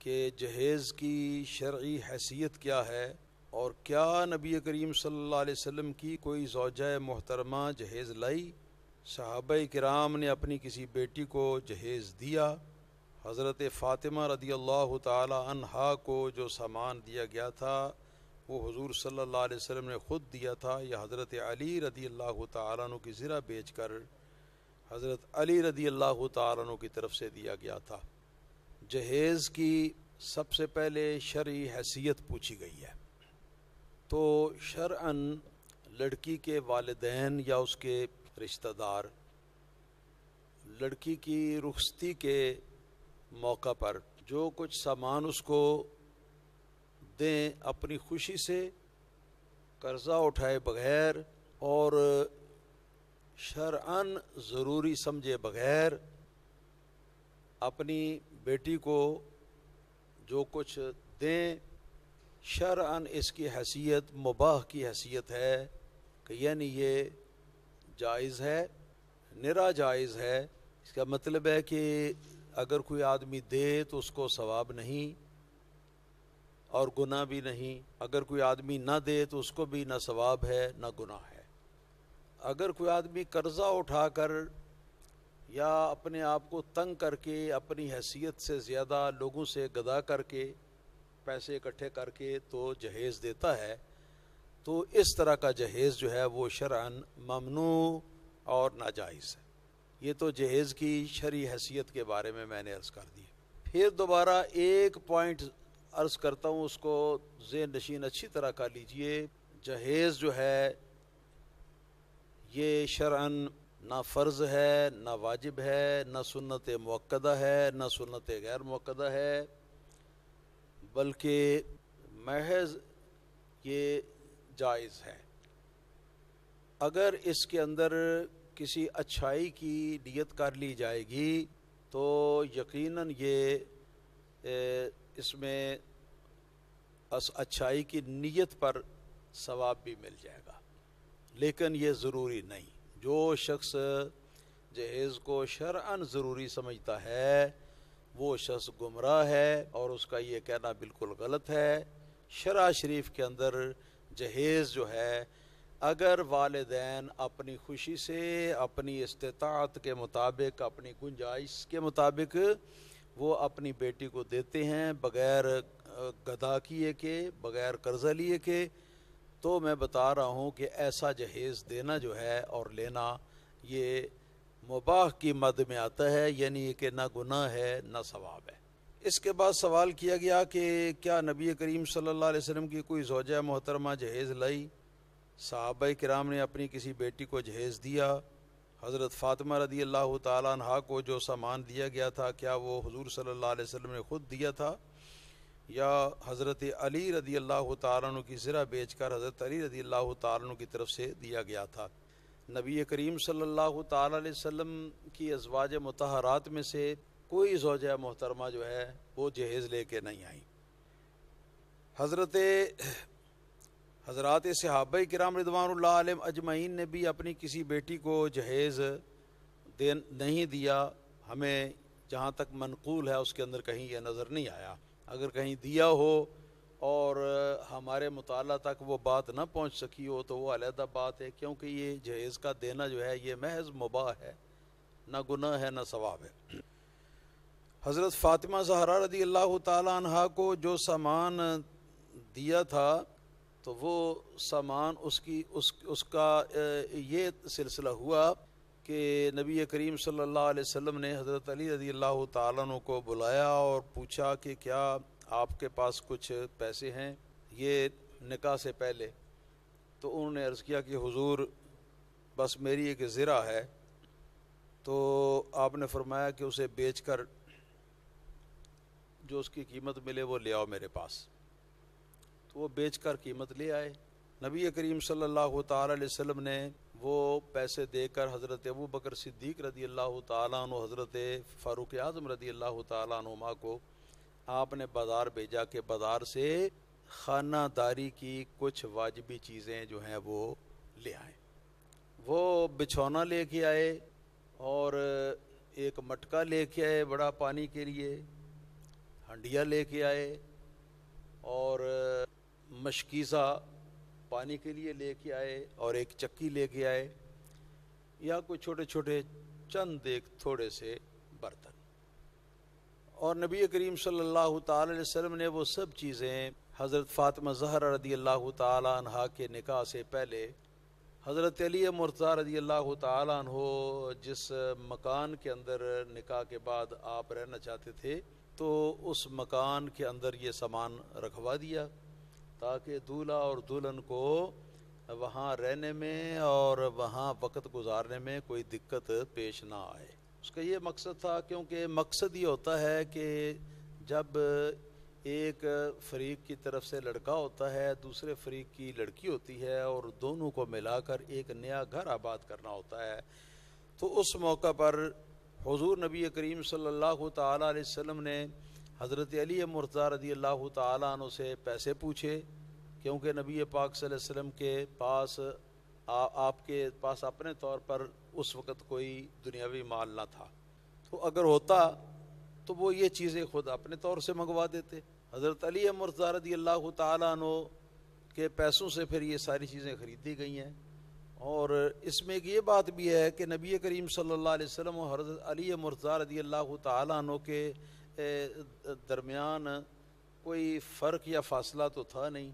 کہ جہیز کی شرعی حیثیت کیا ہے، اور کیا نبی کریم صلی اللہ علیہ وسلم کی کوئی زوجہ محترمہ جہیز لائی؟ صحابہ کرام نے اپنی کسی بیٹی کو جہیز دیا؟ حضرت فاطمہ رضی اللہ تعالی عنہا کو جو سامان دیا گیا تھا وہ حضور صلی اللہ علیہ وسلم نے خود دیا تھا، یا حضرت علی رضی اللہ تعالیٰ عنہ کی زرہ بیچ کر حضرت علی رضی اللہ تعالیٰ عنہ کی طرف سے دیا گیا تھا؟ جہیز کی سب سے پہلے شرعی حیثیت پوچھی گئی ہے، تو شرعاً لڑکی کے والدین یا اس کے رشتہ دار لڑکی کی رخصتی کے موقع پر جو کچھ سامان اس کو دیں اپنی خوشی سے، قرضہ اٹھائے بغیر اور شرعاً ضروری سمجھے بغیر اپنی بیٹی کو جو کچھ دیں، شرعاً اس کی حیثیت مباح کی حیثیت ہے، کہ یعنی یہ جائز ہے، نرا جائز ہے۔ اس کا مطلب ہے کہ اگر کوئی آدمی دے تو اس کو ثواب نہیں اور گناہ بھی نہیں، اگر کوئی آدمی نہ دے تو اس کو بھی نہ ثواب ہے نہ گناہ ہے۔ اگر کوئی آدمی قرضہ اٹھا کر یا اپنے آپ کو تنگ کر کے اپنی حیثیت سے زیادہ لوگوں سے گدا کر کے پیسے اکٹھے کر کے تو جہیز دیتا ہے، تو اس طرح کا جہیز جو ہے وہ شرعاً ممنوع اور ناجائز ہے۔ یہ تو جہیز کی شرعی حیثیت کے بارے میں نے عرض کر دی۔ پھر دوبارہ ایک پوائنٹ عرض کرتا ہوں، اس کو ذہن نشین اچھی طرح کر لیجئے۔ جہیز جو ہے یہ شرعاً نہ فرض ہے، نہ واجب ہے، نہ سنت مؤکدہ ہے، نہ سنت غیر مؤکدہ ہے، بلکہ محض یہ جائز ہے۔ اگر اس کے اندر کسی اچھائی کی نیت کر لی جائے گی تو یقیناً یہ اس میں اچھائی کی نیت پر ثواب بھی مل جائے گا، لیکن یہ ضروری نہیں۔ جو شخص جہیز کو شرعاً ضروری سمجھتا ہے وہ شخص گمراہ ہے، اور اس کا یہ کہنا بالکل غلط ہے۔ شرع شریف کے اندر جہیز جو ہے، اگر والدین اپنی خوشی سے، اپنی استطاعت کے مطابق، اپنی گنجائش کے مطابق وہ اپنی بیٹی کو دیتے ہیں بغیر گدا کیے کے، بغیر قرضہ لیے کے، تو میں بتا رہا ہوں کہ ایسا جہیز دینا جو ہے اور لینا یہ مباح کی مد میں آتا ہے، یعنی کہ نہ گناہ ہے نہ ثواب ہے۔ اس کے بعد سوال کیا گیا کہ کیا نبی کریم صلی اللہ علیہ وسلم کی کوئی زوجہ محترمہ جہیز لائی؟ صحابہ کرام نے اپنی کسی بیٹی کو جہیز دیا؟ حضرت فاطمہ رضی اللہ تعالیٰ عنہا کو جو سامان دیا گیا تھا کیا وہ حضور صلی اللہ علیہ وسلم نے خود دیا تھا، یا حضرت علی رضی اللہ تعالیٰ عنہ کی زرہ بیچ کر حضرت علی رضی اللہ تعالیٰ عنہ کی طرف سے دیا گیا تھا؟ نبی کریم صلی اللہ تعالیٰ علیہ وسلم کی ازواج مطہرات میں سے کوئی زوجہ محترمہ جو ہے وہ جہیز لے کے نہیں آئی۔ حضرات صحابہ کرام رضوان اللہ علیہم اجمعین نے بھی اپنی کسی بیٹی کو جہیز نہیں دیا۔ ہمیں جہاں تک منقول ہے اس کے اندر کہیں یہ نظر نہیں آیا۔ اگر کہیں دیا ہو اور ہمارے مطالعہ تک وہ بات نہ پہنچ سکی ہو تو وہ علیحدہ بات ہے، کیونکہ یہ جہیز کا دینا جو ہے یہ محض مباح ہے، نہ گناہ ہے نہ ثواب ہے۔ حضرت فاطمہ زہرا رضی اللہ تعالی عنہا کو جو سامان دیا تھا تو وہ سامان اس کا یہ سلسلہ ہوا کہ نبی کریم صلی اللہ علیہ وسلم نے حضرت علی رضی اللہ تعالیٰ عنہ کو بلایا اور پوچھا کہ کیا آپ کے پاس کچھ پیسے ہیں یہ نکاح سے پہلے؟ تو انہوں نے عرض کیا کہ حضور بس میری ایک زرہ ہے۔ تو آپ نے فرمایا کہ اسے بیچ کر جو اس کی قیمت ملے وہ لے آؤ میرے پاس۔ تو وہ بیچ کر قیمت لے آئے۔ نبی کریم صلی اللہ تعالی علیہ وسلم نے وہ پیسے دے کر حضرت ابو بکر صدیق رضی اللہ تعالیٰ عنہ، حضرت فاروق اعظم رضی اللہ تعالیٰ عنہما کو آپ نے بازار بھیجا کہ بازار سے خانہ داری کی کچھ واجبی چیزیں جو ہیں وہ لے آئیں۔ وہ بچھونا لے کے آئے اور ایک مٹکا لے کے آئے بڑا پانی کے لیے، ہنڈیا لے کے آئے اور مشکیزہ پانی کے لیے لے کے آئے اور ایک چکی لے کے آئے، یا کوئی چھوٹے چھوٹے چند ایک تھوڑے سے برتن، اور نبی کریم صلی اللہ تعالی علیہ وسلم نے وہ سب چیزیں حضرت فاطمہ زہرا رضی اللہ تعالی عنہا کے نکاح سے پہلے حضرت علی مرتضیٰ رضی اللہ تعالی عنہ جس مکان کے اندر نکاح کے بعد آپ رہنا چاہتے تھے، تو اس مکان کے اندر یہ سامان رکھوا دیا تاکہ دولہا اور دلہن کو وہاں رہنے میں اور وہاں وقت گزارنے میں کوئی دقت پیش نہ آئے۔ اس کا یہ مقصد تھا، کیونکہ مقصد یہ ہوتا ہے کہ جب ایک فریق کی طرف سے لڑکا ہوتا ہے، دوسرے فریق کی لڑکی ہوتی ہے، اور دونوں کو ملا کر ایک نیا گھر آباد کرنا ہوتا ہے، تو اس موقع پر حضور نبی کریم صلی اللہ تعالی علیہ وسلم نے حضرت علی مرتضیٰ رضی اللہ تعالی عنہ سے پیسے پوچھے، کیونکہ نبی پاک صلی اللہ علیہ وسلم کے پاس آپ کے پاس اپنے طور پر اس وقت کوئی دنیاوی مال نہ تھا، تو اگر ہوتا تو وہ یہ چیزیں خود اپنے طور سے منگوا دیتے۔ حضرت علی مرتضیٰ رضی اللہ تعالی عنہ کے پیسوں سے پھر یہ ساری چیزیں خریدی گئی ہیں، اور اس میں ایک یہ بات بھی ہے کہ نبی کریم صلی اللہ علیہ وسلم اور حضرت علی مرتضیٰ رضی اللہ تعالی عنہ کے درمیان کوئی فرق یا فاصلہ تو تھا نہیں،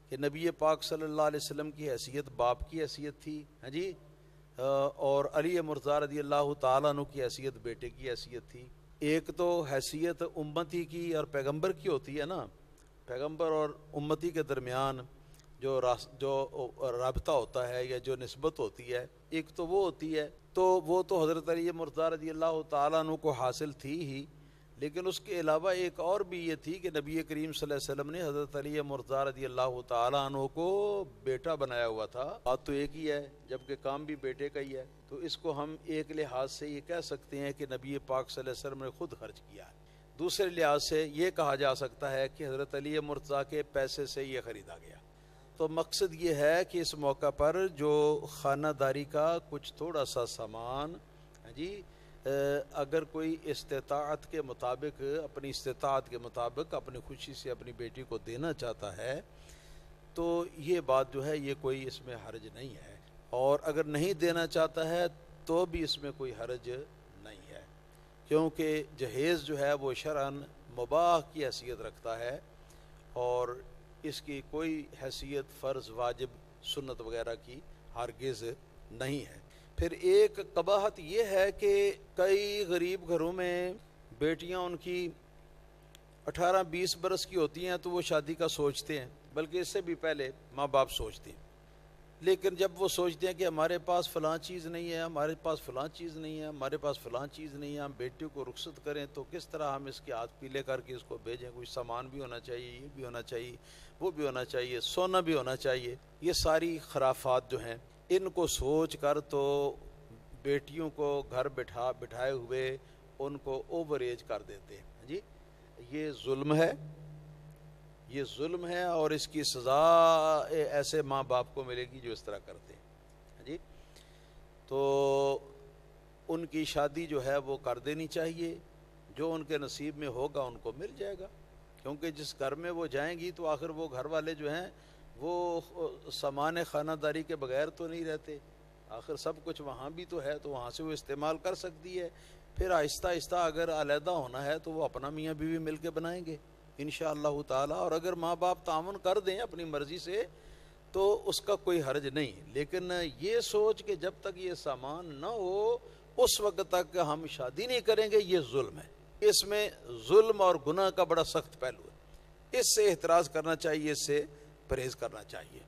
کہ نبی پاک صلی اللہ علیہ وسلم کی حیثیت باپ کی حیثیت تھی، ہاں جی، اور علی مرتضیٰ رضی اللہ تعالیٰ عنہ کی حیثیت بیٹے کی حیثیت تھی۔ ایک تو حیثیت امتی کی اور پیغمبر کی ہوتی ہے نا، پیغمبر اور امتی کے درمیان جو رابطہ ہوتا ہے یا جو نسبت ہوتی ہے، ایک تو وہ ہوتی ہے، تو وہ تو حضرت علی مرتضیٰ رضی اللہ تعالیٰ عنہ کو حاصل تھی ہی، لیکن اس کے علاوہ ایک اور بھی یہ تھی کہ نبی کریم صلی اللہ علیہ وسلم نے حضرت علی مرتضیٰ رضی اللہ تعالیٰ عنہ کو بیٹا بنایا ہوا تھا۔ بات تو ایک ہی ہے، جبکہ کام بھی بیٹے کا ہی ہے، تو اس کو ہم ایک لحاظ سے یہ کہہ سکتے ہیں کہ نبی پاک صلی اللہ علیہ وسلم نے خود خرچ کیا ہے، دوسرے لحاظ سے یہ کہا جا سکتا ہے کہ حضرت علی مرتضیٰ کے پیسے سے یہ خریدا گیا۔ تو مقصد یہ ہے کہ اس موقع پر جو خانہ داری کا کچھ تھوڑا سا سامان، جی، اگر کوئی استطاعت کے مطابق، اپنی استطاعت کے مطابق اپنی خوشی سے اپنی بیٹی کو دینا چاہتا ہے، تو یہ بات جو ہے یہ کوئی اس میں حرج نہیں ہے، اور اگر نہیں دینا چاہتا ہے تو بھی اس میں کوئی حرج نہیں ہے، کیونکہ جہیز جو ہے وہ شرعاً مباح کی حیثیت رکھتا ہے، اور اس کی کوئی حیثیت فرض، واجب، سنت وغیرہ کی ہرگز نہیں ہے۔ پھر ایک قباحت یہ ہے کہ کئی غریب گھروں میں بیٹیاں ان کی 18-20 برس کی ہوتی ہیں تو وہ شادی کا سوچتے ہیں، بلکہ اس سے بھی پہلے ماں باپ سوچتے ہیں، لیکن جب وہ سوچتے ہیں کہ ہمارے پاس فلاں چیز نہیں ہے، ہمارے پاس فلاں چیز نہیں ہے، ہمارے پاس فلاں چیز نہیں ہے، ہم بیٹی کو رخصت کریں تو کس طرح ہم اس کے ہاتھ پیلے کر کے اس کو بھیجیں، کچھ سامان بھی ہونا چاہیے، یہ بھی ہونا چاہیے، وہ بھی ہونا چاہیے، سونا بھی ہونا چاہیے، یہ ساری خرافات جو ہیں ان کو سوچ کر تو بیٹیوں کو گھر بٹھائے ہوئے ان کو اوور ایج کر دیتے ہیں، جی، یہ ظلم ہے، یہ ظلم ہے، اور اس کی سزا ایسے ماں باپ کو ملے گی جو اس طرح کرتے ہیں، جی، تو ان کی شادی جو ہے وہ کر دینی چاہیے، جو ان کے نصیب میں ہوگا ان کو مل جائے گا، کیونکہ جس گھر میں وہ جائیں گی تو آخر وہ گھر والے جو ہیں وہ سامان خانہ داری کے بغیر تو نہیں رہتے، آخر سب کچھ وہاں بھی تو ہے، تو وہاں سے وہ استعمال کر سکتی ہے، پھر آہستہ آہستہ اگر علیحدہ ہونا ہے تو وہ اپنا میاں بیوی مل کے بنائیں گے انشاءاللہ تعالی، اور اگر ماں باپ تعاون کر دیں اپنی مرضی سے تو اس کا کوئی حرج نہیں، لیکن یہ سوچ کہ جب تک یہ سامان نہ ہو اس وقت تک ہم شادی نہیں کریں گے، یہ ظلم ہے، اس میں ظلم اور گناہ کا بڑا سخت پہلو ہے، اس سے احتراز کرنا چاہیے، اس سے پرہیز کرنا چاہیے۔